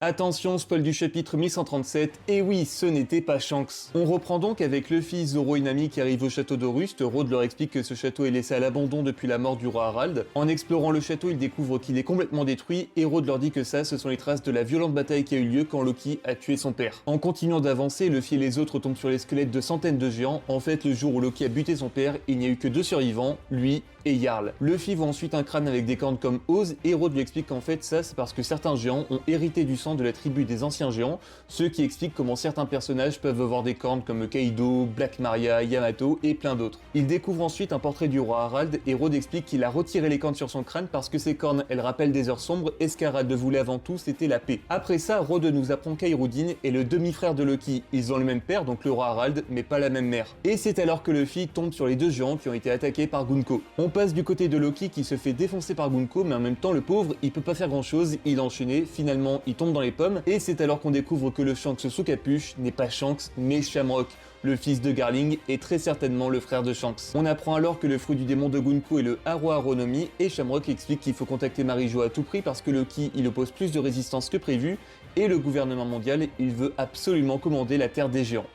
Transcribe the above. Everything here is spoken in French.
Attention, spoil du chapitre 1137, et oui, ce n'était pas Shanks. On reprend donc avec Luffy, Zoro et Nami qui arrivent au château de Rust. Rhodes leur explique que ce château est laissé à l'abandon depuis la mort du roi Harald. En explorant le château, ils découvrent qu'il est complètement détruit, et Rhodes leur dit que ça, ce sont les traces de la violente bataille qui a eu lieu quand Loki a tué son père. En continuant d'avancer, Luffy et les autres tombent sur les squelettes de centaines de géants. En fait, le jour où Loki a buté son père, il n'y a eu que deux survivants, lui et Jarl. Luffy voit ensuite un crâne avec des cornes comme Oz, et Rhodes lui explique qu'en fait ça c'est parce que certains géants ont hérité du sang de la tribu des anciens géants, ce qui explique comment certains personnages peuvent avoir des cornes comme Kaido, Black Maria, Yamato et plein d'autres. Il découvre ensuite un portrait du roi Harald, et Rhodes explique qu'il a retiré les cornes sur son crâne parce que ces cornes elles rappellent des heures sombres, et ce qu'Harald voulait avant tout c'était la paix. Après ça, Rhodes nous apprend qu'Airudin est le demi-frère de Loki. Ils ont le même père, donc le roi Harald, mais pas la même mère. Et c'est alors que Luffy tombe sur les deux géants qui ont été attaqués par Gunko. On passe du côté de Loki qui se fait défoncer par Gunko, mais en même temps le pauvre il peut pas faire grand chose, il a enchaîné, finalement il tombe dans les pommes, et c'est alors qu'on découvre que le Shanks sous capuche n'est pas Shanks mais Shamrock, le fils de Garling et très certainement le frère de Shanks. On apprend alors que le fruit du démon de Gunko est le Haro Haronomi, et Shamrock explique qu'il faut contacter Marijo à tout prix parce que Loki il oppose plus de résistance que prévu, et le gouvernement mondial il veut absolument commander la terre des géants.